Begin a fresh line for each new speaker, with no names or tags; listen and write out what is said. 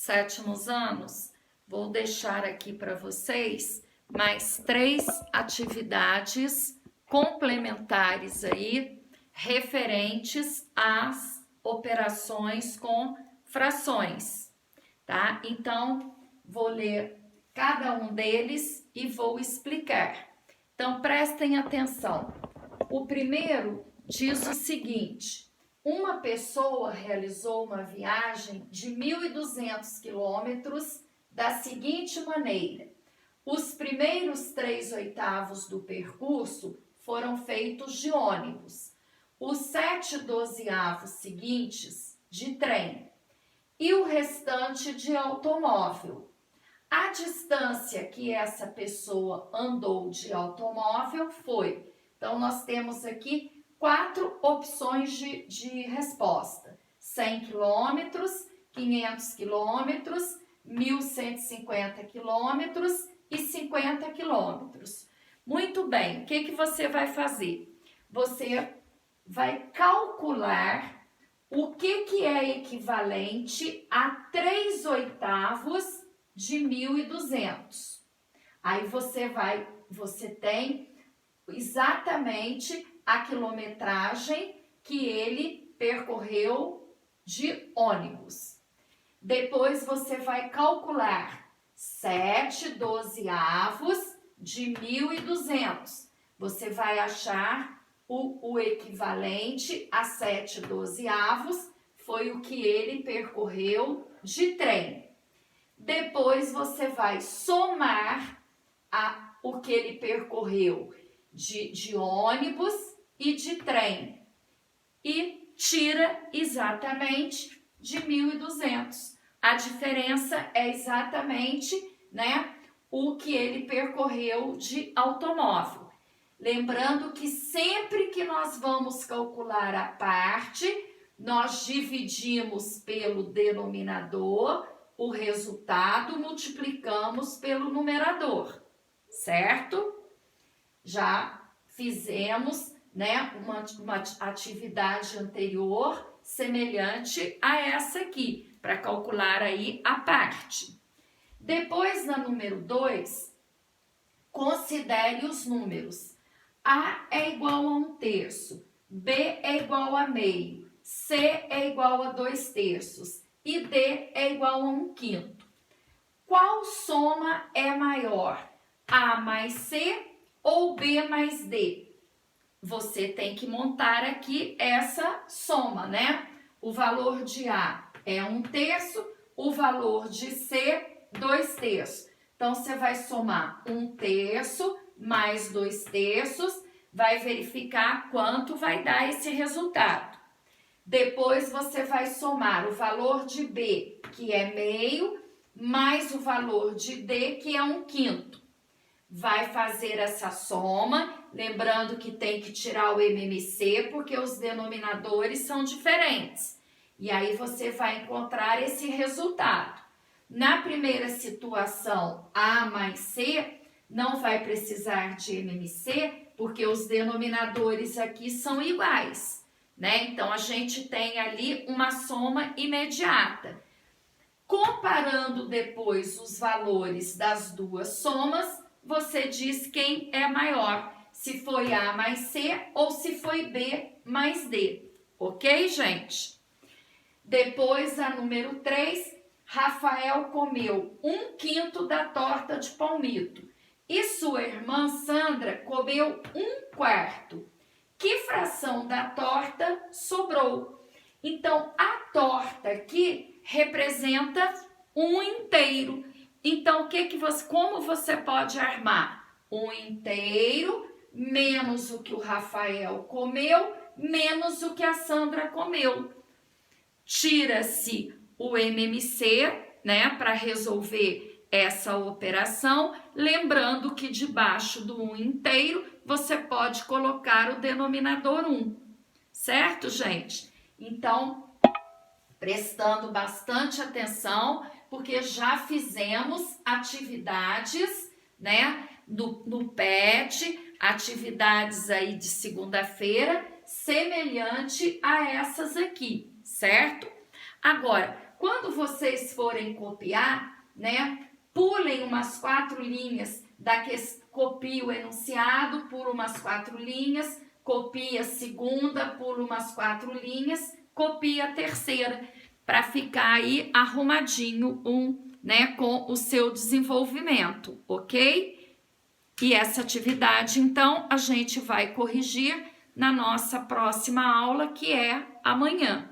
sétimos anos, vou deixar aqui para vocês mais 3 atividades complementares aí, referentes às operações com frações, tá? Então, vou ler cada um deles e vou explicar. Então, prestem atenção. O primeiro diz o seguinte: uma pessoa realizou uma viagem de 1.200 quilômetros da seguinte maneira: os primeiros 3/8 do percurso foram feitos de ônibus, os 7/12 seguintes de trem e o restante de automóvel. A distância que essa pessoa andou de automóvel foi... Então, nós temos aqui 4 opções de resposta: 100 quilômetros, 500 quilômetros, 1.150 quilômetros e 50 quilômetros. Muito bem, o que você vai fazer? Você vai calcular o que é equivalente a 3/8 de 1.200. Aí você tem exatamente a quilometragem que ele percorreu de ônibus. Depois você vai calcular 7/12 de 1.200. Você vai achar o equivalente a 7/12 foi o que ele percorreu de trem. Depois você vai somar o que ele percorreu de ônibus e de trem e tira exatamente de 1.200. A diferença é exatamente, né, o que ele percorreu de automóvel. Lembrando que sempre que nós vamos calcular a parte, nós dividimos pelo denominador, o resultado multiplicamos pelo numerador, certo? Já fizemos, né, uma atividade anterior semelhante a essa aqui, para calcular aí a parte. Depois, na número 2, considere os números. A é igual a 1/3, B é igual a meio, C é igual a 2/3 e D é igual a 1/5. Qual soma é maior? A mais C ou B mais D? Você tem que montar aqui essa soma, né? O valor de A é 1/3, o valor de C, 2/3. Então, você vai somar 1/3 mais 2/3, vai verificar quanto vai dar esse resultado. Depois, você vai somar o valor de B, que é meio, mais o valor de D, que é 1/5. Vai fazer essa soma, lembrando que tem que tirar o MMC, porque os denominadores são diferentes. E aí você vai encontrar esse resultado. Na primeira situação, A mais C, não vai precisar de MMC, porque os denominadores aqui são iguais, né? Então, a gente tem ali uma soma imediata. Comparando depois os valores das duas somas, você diz quem é maior, se foi A mais C ou se foi B mais D, ok, gente? Depois, a número 3, Rafael comeu 1/5 da torta de palmito e sua irmã Sandra comeu 1/4. Que fração da torta sobrou? Então, a torta aqui representa 1/2. Então, como você pode armar? 1/2 menos o que o Rafael comeu, menos o que a Sandra comeu. Tira-se o MMC, né, para resolver essa operação, lembrando que debaixo do 1/2 você pode colocar o denominador 1, certo, gente? Então, prestando bastante atenção, porque já fizemos atividades, né, no PET, atividades aí de segunda-feira, semelhante a essas aqui, certo? Agora, quando vocês forem copiar, né, pulem umas 4 linhas, copie o enunciado, pula umas 4 linhas, copia a segunda, pula umas 4 linhas, copia a terceira, para ficar aí arrumadinho né, com o seu desenvolvimento, ok? E essa atividade, então, a gente vai corrigir na nossa próxima aula, que é amanhã.